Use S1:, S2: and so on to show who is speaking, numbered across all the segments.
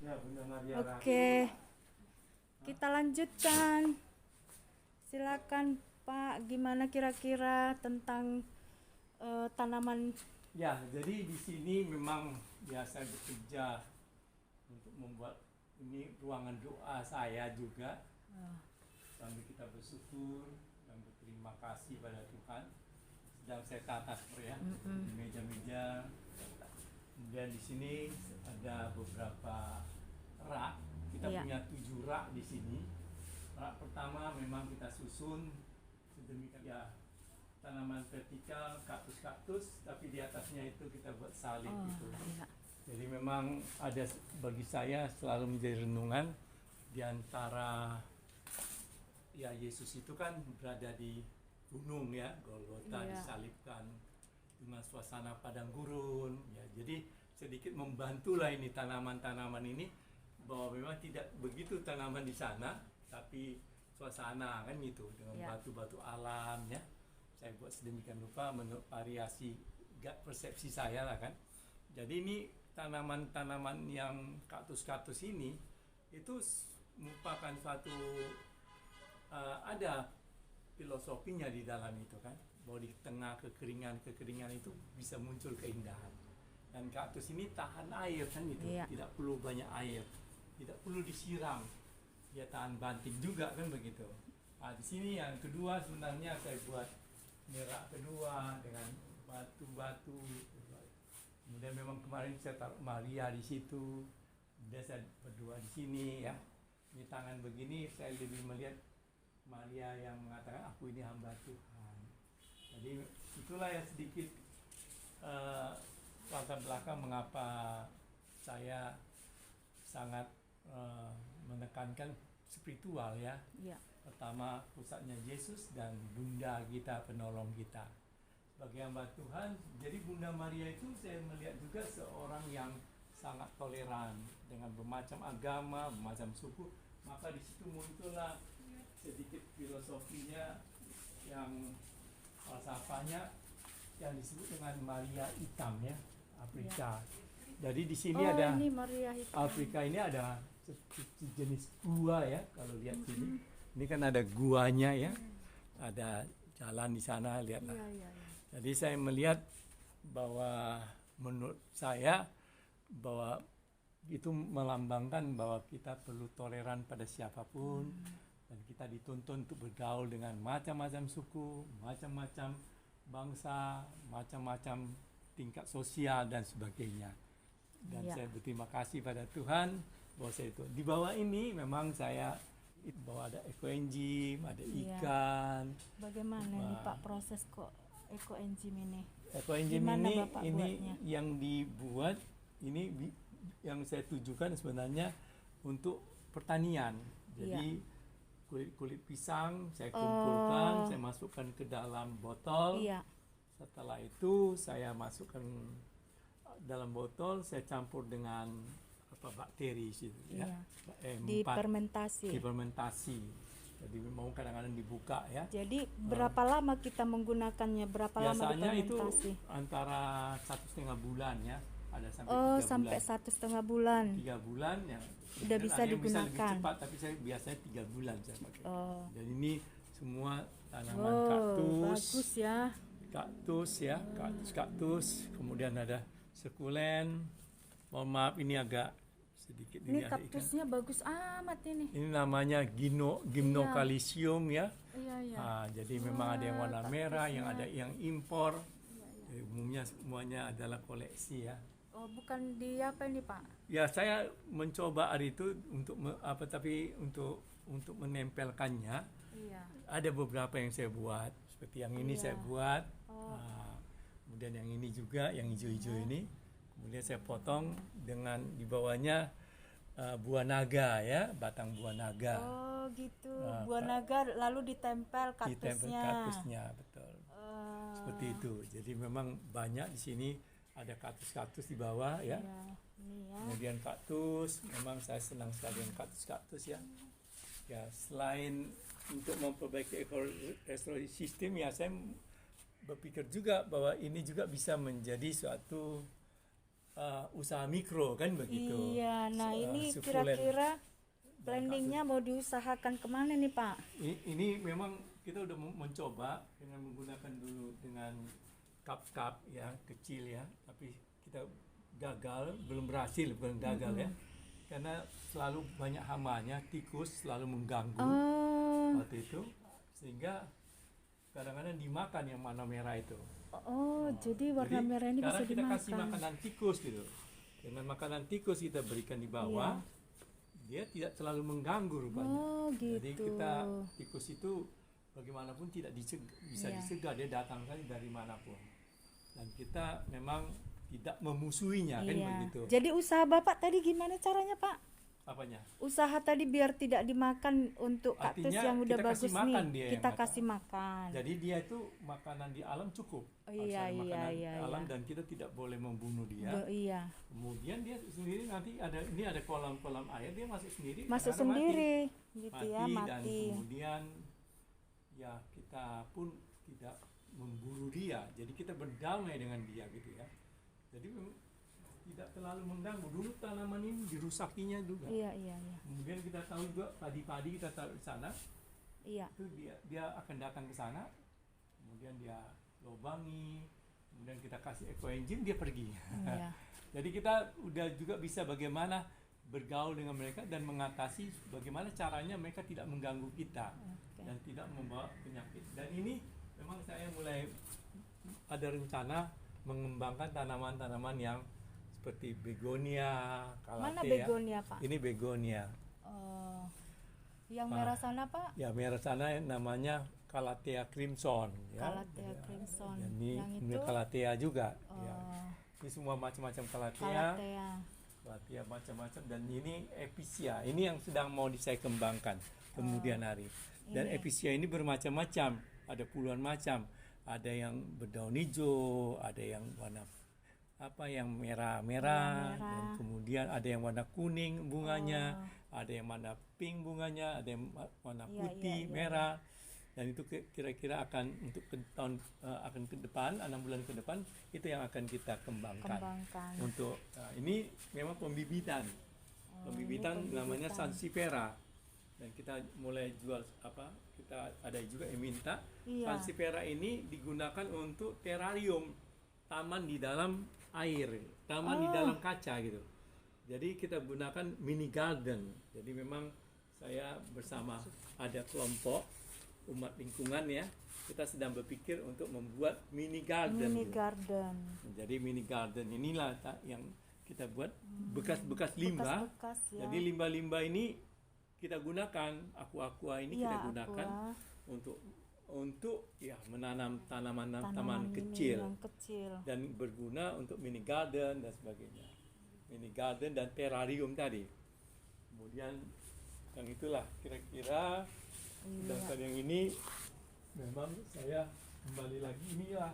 S1: Ya, Bunda Maria
S2: Oke, kita lanjutkan. Silakan Pak, gimana kira-kira tentang tanaman?
S1: Ya, jadi di sini memang biasa bekerja untuk membuat ini ruangan doa saya juga sambil kita bersyukur dan berterima kasih pada Tuhan. Sedang saya tata ya di meja-meja. Kemudian di sini ada beberapa rak. Kita
S2: Iya.
S1: punya 7 rak di sini. Rak pertama memang kita susun sedemikian ya, tanaman vertikal, kaktus-kaktus, tapi di atasnya itu kita buat salib gitu.
S2: Iya.
S1: Jadi memang ada, bagi saya selalu menjadi renungan di antara ya Yesus itu kan berada di gunung ya, Golgota,
S2: Iya.
S1: disalibkan dengan suasana padang gurun ya. Jadi sedikit membantulah ini tanaman-tanaman ini, bahwa memang tidak begitu tanaman di sana, tapi suasana kan gitu dengan
S2: Ya.
S1: batu-batu alam ya. Saya buat sedemikian rupa menurut variasi persepsi saya lah kan. Jadi ini tanaman-tanaman yang kaktus-kaktus ini itu merupakan suatu ada filosofinya di dalam itu kan, bahwa di tengah kekeringan itu bisa muncul keindahan. Dan kaktus ini tahan air kan gitu,
S2: Iya.
S1: tidak perlu banyak air, tidak perlu disiram, dia tahan banting juga kan begitu. Nah, di sini yang kedua sebenarnya saya buat merak kedua dengan batu-batu. Kemudian memang kemarin saya taruh Maria di situ, kemudian saya berdua di sini ya. Di tangan begini saya lebih melihat Maria yang mengatakan aku ini hamba Tuhan. Jadi itulah yang sedikit latar belakang mengapa saya sangat menekankan spiritual ya.
S2: Iya.
S1: Pertama pusatnya Yesus dan Bunda kita, penolong kita. Sebagai hamba Tuhan, jadi Bunda Maria itu saya melihat juga seorang yang sangat toleran dengan bermacam agama, bermacam suku. Maka di situ muncullah sedikit filosofinya yang falsafahnya yang disebut dengan Maria hitam ya, Afrika. Jadi di sini ada
S2: ini Maria hitam.
S1: Afrika ini ada jenis gua ya, kalau lihat sini. Ini kan ada guanya ya. Ada jalan di sana, lihatlah.
S2: Iya, iya, iya.
S1: Jadi saya melihat bahwa menurut saya bahwa itu melambangkan bahwa kita perlu toleran pada siapapun, dan kita dituntun untuk bergaul dengan macam-macam suku, macam-macam bangsa, macam-macam tingkat sosial dan sebagainya. Dan
S2: Iya.
S1: saya berterima kasih pada Tuhan bahwa saya itu di bawah ini memang saya bahwa ada ekoenzim, ada
S2: Iya.
S1: ikan.
S2: Bagaimana nih Pak proses kok ekoenzim ini?
S1: Ekoenzim
S2: Gimana
S1: ini
S2: Bapak
S1: ini
S2: buatnya?
S1: yang dibuat ini yang saya tujukan sebenarnya untuk pertanian. Jadi kulit-kulit pisang saya kumpulkan, saya masukkan ke dalam botol.
S2: Iya.
S1: Setelah itu saya masukkan dalam botol, saya campur dengan bakteri situ ya.
S2: Difermentasi.
S1: Difermentasi. Jadi mau kadang-kadang dibuka ya.
S2: Jadi berapa lama kita menggunakannya? Berapa lama
S1: Biasanya itu
S2: difermentasi?
S1: antara 1,5 bulan ya. Ada sampai 3
S2: sampai
S1: bulan.
S2: 1,5 bulan.
S1: 3 bulan ya.
S2: Udah
S1: Dan
S2: bisa
S1: ada yang bisa lebih
S2: digunakan.
S1: cepat, tapi saya biasanya 3 bulan saya pakai.
S2: Oh.
S1: Dan ini semua tanaman
S2: Bagus ya.
S1: kaktus. Kemudian ada sekulen. Mohon maaf ini agak sedikit
S2: Ini
S1: ada ikan.
S2: kaktusnya bagus amat ini.
S1: Ini namanya gymnocalycium ya.
S2: Iya, iya.
S1: Jadi memang ada yang warna merah, yang ada yang impor. Jadi umumnya semuanya adalah koleksi ya.
S2: Oh, bukan di apa ini Pak?
S1: Ya saya mencoba hari itu untuk tapi untuk menempelkannya.
S2: Iya.
S1: Ada beberapa yang saya buat, seperti yang ini saya buat. Kemudian yang ini juga, yang hijau-hijau ini. Kemudian saya potong dengan di bawahnya buah naga ya, batang buah naga.
S2: Oh gitu, buah naga lalu ditempel
S1: Ditempel
S2: kaktusnya.
S1: kaktusnya, betul. Seperti itu. Jadi memang banyak di sini, ada kaktus-kaktus di bawah ya.
S2: Iya, ini ya.
S1: Kemudian kaktus, memang saya senang sekali dengan kaktus-kaktus ya. Ya, selain untuk memperbaiki ekosistem ya, saya berpikir juga bahwa ini juga bisa menjadi suatu usaha mikro kan begitu.
S2: Iya, nah ini
S1: Sukulen.
S2: kira-kira planningnya mau diusahakan kemana nih Pak?
S1: Ini memang kita udah mencoba dengan menggunakan dulu dengan cup ya kecil ya, tapi kita gagal, belum berhasil, bukan gagal ya, karena selalu banyak hamanya, tikus selalu mengganggu waktu itu, sehingga kadang-kadang dimakan yang warna merah itu.
S2: Jadi warna merah ini bisa
S1: sekarang kita
S2: dimakan.
S1: kasih makanan tikus gitu, dengan makanan tikus kita berikan di bawah, dia tidak selalu mengganggu rupanya.
S2: Gitu.
S1: Jadi kita tikus itu bagaimanapun tidak bisa dicegah, dia datang kan dari manapun, dan kita memang tidak memusuhinya kan begitu.
S2: Jadi usaha Bapak tadi gimana caranya Pak?
S1: Apanya?
S2: Usaha tadi biar tidak dimakan untuk kaktus
S1: Artinya
S2: yang udah
S1: kita
S2: bagus
S1: kasih makan
S2: nih,
S1: dia yang
S2: kita
S1: makan.
S2: kasih makan.
S1: Jadi dia itu makanan di alam cukup. Harus
S2: Iya,
S1: ada
S2: iya,
S1: makanan
S2: iya,
S1: alam
S2: iya.
S1: dan kita tidak boleh membunuh dia.
S2: Iya,
S1: Kemudian dia sendiri nanti ada kolam-kolam air, dia masuk sendiri.
S2: masuk
S1: kadang-kadang
S2: sendiri, gitu ya,
S1: dan
S2: mati.
S1: kemudian ya kita pun tidak memburu dia. Jadi kita berdamai dengan dia gitu ya. Jadi tidak terlalu mengganggu. Dulu tanaman ini dirusakinya juga.
S2: Iya.
S1: Kemudian kita tahu juga padi-padi kita taruh di sana.
S2: Iya.
S1: Itu dia akan datang ke sana, kemudian dia lobangi, kemudian kita kasih ekoenzim, dia pergi.
S2: Iya.
S1: Jadi kita udah juga bisa bagaimana bergaul dengan mereka dan mengatasi bagaimana caranya mereka tidak mengganggu kita dan tidak membawa penyakit. Dan ini memang saya mulai ada rencana mengembangkan tanaman-tanaman yang seperti begonia,
S2: Mana
S1: calathea.
S2: begonia Pak?
S1: Ini begonia.
S2: Yang merah sana Pak?
S1: Ya, merah sana namanya calathea crimson ya.
S2: Calathea crimson.
S1: Dan ini
S2: Yang itu
S1: calathea juga ya. Ini semua macam-macam calathea macam-macam, dan ini epicea. Ini yang sedang mau saya kembangkan kemudian hari. Dan epicea ini bermacam-macam, ada puluhan macam. Ada yang berdaun hijau, ada yang warna yang merah-merah, dan kemudian ada yang warna kuning bunganya, ada yang warna pink bunganya, ada yang warna putih, merah. Dan itu kira-kira akan untuk akan ke depan 6 bulan ke depan itu yang akan kita kembangkan. Untuk ini memang pembibitan. Pembibitan namanya Sansevieria. Dan kita mulai jual kita ada juga yang minta. Sansevieria ini digunakan untuk terarium, taman di dalam air, taman di dalam kaca gitu. Jadi kita gunakan mini garden. Jadi memang saya bersama ada kelompok umat lingkungan ya, kita sedang berpikir untuk membuat mini garden. Jadi mini garden inilah yang kita buat bekas-bekas limbah. Jadi limbah-limbah ini kita gunakan, aqua ini kita gunakan untuk ya menanam tanaman kecil dan berguna untuk mini garden dan sebagainya. Mini garden dan terrarium tadi. Kemudian yang itulah kira-kira. Sedangkan yang ini memang saya kembali lagi, inilah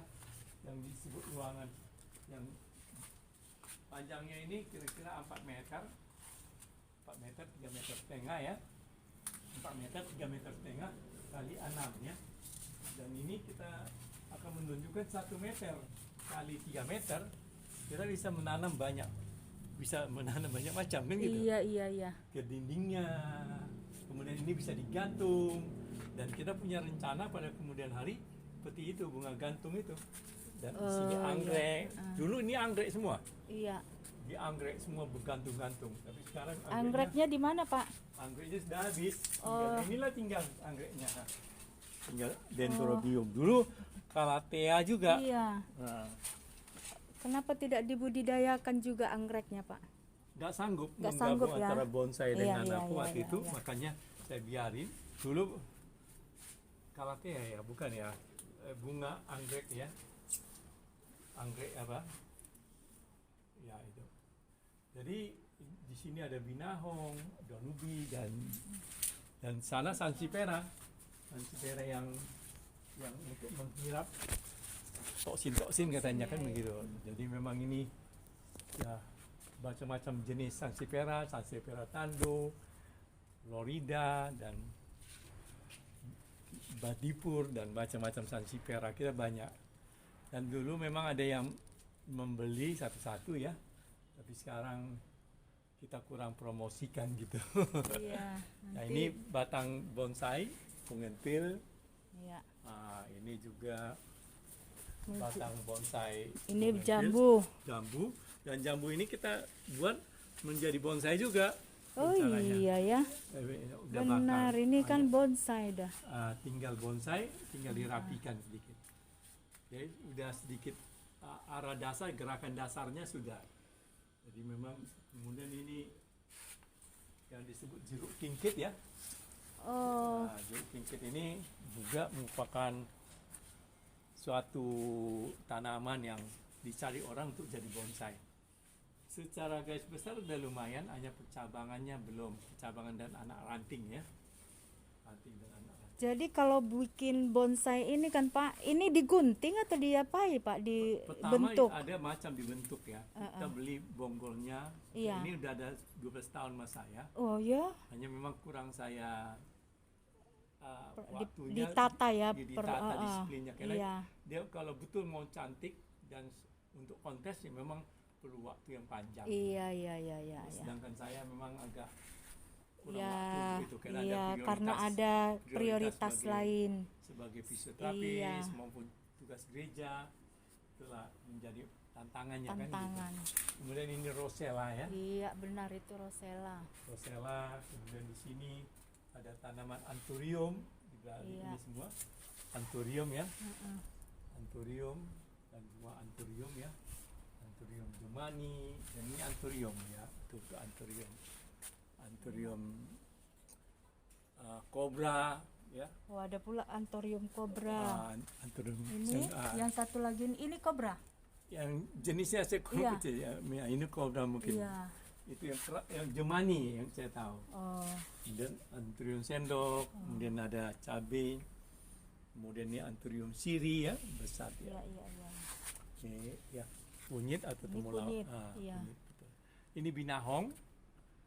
S1: yang disebut ruangan yang panjangnya ini kira-kira 4 meter 3 meter setengah ya, 4 meter 3 meter setengah kali 6 ya. Dan ini kita akan menunjukkan 1 meter kali 3 meter, kita bisa menanam banyak macam kan gitu.
S2: Iya.
S1: Ke dindingnya, kemudian ini bisa digantung, dan kita punya rencana pada kemudian hari seperti itu, bunga gantung itu. Dan di sini anggrek. Dulu ini anggrek semua.
S2: Iya.
S1: Di anggrek semua bergantung-gantung. Tapi sekarang
S2: anggreknya di mana Pak?
S1: Anggreknya sudah habis. Inilah tinggal anggreknya. Tinggal dendrobium. Dulu calathea juga.
S2: Iya.
S1: Nah,
S2: kenapa tidak dibudidayakan juga anggreknya Pak?
S1: nggak sanggup
S2: Nggak
S1: menggabung
S2: sanggup, ya?
S1: antara bonsai dengan waktu itu,
S2: iya.
S1: makanya saya biarin dulu. Calathea ya, bukan ya, bunga anggrek ya, anggrek apa ya itu. Jadi di sini ada binahong, daun ubi, dan sana Sansevieria yang untuk menghirap toksin katanya kan begitu. Jadi memang ini ya macam-macam jenis Sansevieria tando, Florida, dan badipur, dan macam-macam Sansevieria kita banyak. Dan dulu memang ada yang membeli satu-satu ya, Tapi sekarang kita kurang promosikan gitu.
S2: Iya.
S1: Nah
S2: Nanti.
S1: ini batang bonsai, pengentil.
S2: Iya.
S1: Nah, ini juga
S2: Ini
S1: batang bonsai.
S2: Ini
S1: pengentil,
S2: jambu.
S1: Jambu. Dan jambu ini kita buat menjadi bonsai juga.
S2: Oh
S1: rencananya.
S2: iya ya.
S1: Udah
S2: Benar,
S1: bakal.
S2: ini kan bonsai dah.
S1: Tinggal bonsai, tinggal dirapikan sedikit. Jadi udah sedikit arah dasar, gerakan dasarnya sudah. Jadi memang kemudian ini yang disebut jeruk kingkit ya.
S2: Oh,
S1: Jeruk kingkit ini juga merupakan suatu tanaman yang dicari orang untuk jadi bonsai. Secara garis besar udah lumayan, hanya percabangannya belum, percabangan dan anak ranting ya. Ranting dan anak ranting.
S2: jadi kalau bikin bonsai ini kan Pak, ini digunting atau diapain Pak?
S1: Pertama
S2: Dibentuk?
S1: ada macam dibentuk ya. Kita beli bonggolnya.
S2: Iya.
S1: Ini udah ada 12 tahun mas saya.
S2: Oh ya,
S1: Hanya memang kurang saya waktunya
S2: ditata ya.
S1: ditata disiplinnya. Karena
S2: Iya.
S1: dia kalau betul mau cantik dan untuk kontes ya memang perlu waktu yang panjang.
S2: Iya, iya, iya, iya. Iya.
S1: Sedangkan saya memang agak kurang
S2: Ya,
S1: waktu gitu karena
S2: iya,
S1: ada
S2: karena ada prioritas
S1: sebagai,
S2: lain.
S1: sebagai fisioterapis
S2: Iya.
S1: maupun tugas gereja itulah menjadi tantangannya kan
S2: Tantangan.
S1: gitu. Kemudian ini rosella ya.
S2: Iya, benar itu rosella.
S1: Rosella, kemudian di sini ada tanaman anthurium di balik
S2: Iya.
S1: ini semua. Anthurium ya.
S2: Heeh.
S1: Anthurium dan semua anthurium ya. Anthurium jumani dan ini anthurium ya. Itu anthurium. Anthurium cobra ya.
S2: Oh, ada pula anthurium cobra.
S1: Anthurium
S2: Ini yang satu lagi ini cobra.
S1: yang jenisnya saya kurang
S2: Iya.
S1: kecil ya. Ini cobra mungkin.
S2: Iya.
S1: Itu yang jemani yang saya tahu.
S2: Oh,
S1: Kemudian anthurium sendok, kemudian ada cabai, kemudian ini anthurium siri ya, besar
S2: iya,
S1: ya.
S2: iya, iya.
S1: Oke, ya. Kunyit atau
S2: Ini
S1: temulawak.
S2: kunyit, iya.
S1: Kunyit, betul. Ini binahong,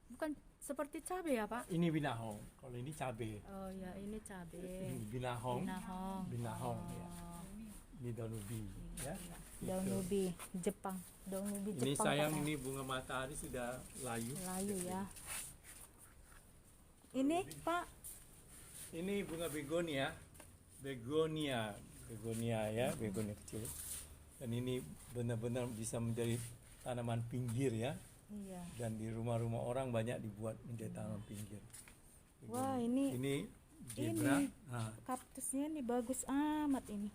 S2: Bukan seperti cabai ya, Pak?
S1: ini binahong. Kalau ini cabai.
S2: Oh ya, ini cabai.
S1: Ini binahong,
S2: Binahong.
S1: binahong
S2: Oh,
S1: ya. Ini daun ubi ya.
S2: iya. Daun
S1: Gitu.
S2: ubi Jepang. Daun ubi
S1: Ini
S2: Jepang.
S1: sayang
S2: Pak, ya.
S1: ini bunga matahari sudah layu.
S2: Layu ya. Ini Pak,
S1: Ini bunga begonia. Begonia ya, begonia kecil. Dan ini benar-benar bisa menjadi tanaman pinggir ya.
S2: iya.
S1: Dan di rumah-rumah orang banyak dibuat menjadi tanaman pinggir.
S2: Wah, ini
S1: zebra.
S2: ini.
S1: Nah,
S2: Kaktusnya nih bagus amat ini.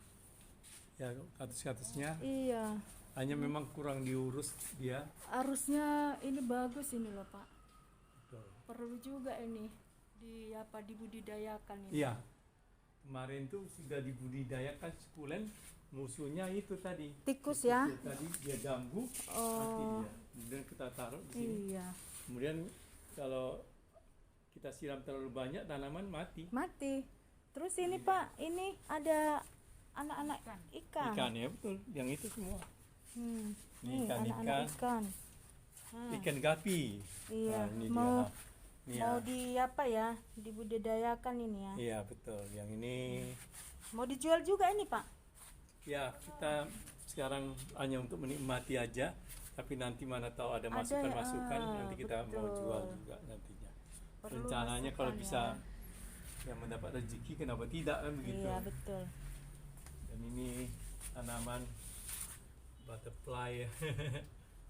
S1: ya katus-katusnya
S2: Iya.
S1: hanya memang kurang diurus dia.
S2: Harusnya ini bagus ini loh, Pak.
S1: Betul.
S2: Perlu juga ini dibudidayakan ini.
S1: Iya. Kemarin tuh sudah dibudidayakan sukulen, musuhnya itu tadi.
S2: Tikus ya?
S1: Itu tadi dia ganggu, mati
S2: Oh,
S1: dia. Kemudian kita taruh di sini.
S2: iya.
S1: Kemudian kalau kita siram terlalu banyak tanaman mati.
S2: Mati. Terus ini Pak, ini ada anak-anak ikan.
S1: Ikan ya betul, yang itu semua.
S2: Hmm.
S1: Ini
S2: Nih, anak-anak
S1: ikan-ikan.
S2: ikan. Nah,
S1: Ikan gapi.
S2: iya.
S1: Nah, ini
S2: Mau
S1: dia. Ini
S2: mau
S1: ya.
S2: di apa ya? Dibudidayakan ini ya.
S1: Iya betul. Yang ini
S2: Mau dijual juga ini, Pak.
S1: ya kita sekarang hanya untuk menikmati aja. Tapi nanti mana tahu ada
S2: Ada,
S1: masukan-masukan nanti kita mau
S2: betul.
S1: jual juga nantinya.
S2: Perlu
S1: Rencananya kalau
S2: masukan,
S1: bisa
S2: ya.
S1: yang mendapat rezeki kenapa tidak kan begitu.
S2: Iya, betul.
S1: Dan ini tanaman butterfly ya.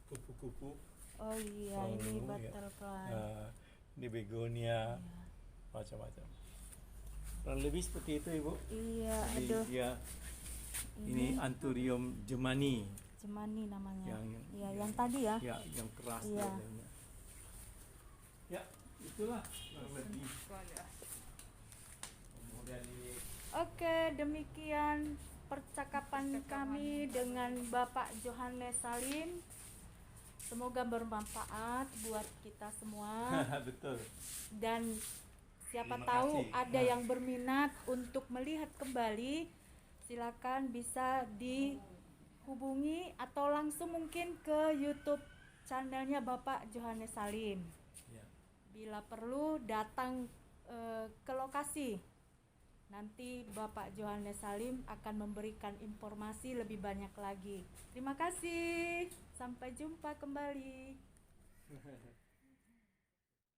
S1: Kupu-kupu.
S2: Oh iya,
S1: Oh,
S2: ini
S1: ya.
S2: butterfly.
S1: Ini begonia
S2: Iya.
S1: macam-macam. Kurang lebih seperti itu Ibu.
S2: Iya,
S1: Jadi
S2: aduh.
S1: dia ini anthurium jemani
S2: Cemani namanya.
S1: Yang-
S2: Iya, yang tadi ya.
S1: ya yang keras
S2: Iya.
S1: biasanya. Ya itulah kurang lebih. Kemudian ini
S2: Oke, demikian percakapan kami dengan Bapak Johannes Salim. Semoga bermanfaat buat kita semua
S1: betul.
S2: dan siapa
S1: Terima
S2: tahu
S1: kasih.
S2: ada
S1: Nah.
S2: yang berminat untuk melihat kembali, silakan bisa dihubungi atau langsung mungkin ke YouTube channelnya Bapak Johannes Salim.
S1: Ya.
S2: Bila perlu datang ke lokasi. nanti Bapak Johannes Salim akan memberikan informasi lebih banyak lagi. Terima kasih. Sampai jumpa kembali.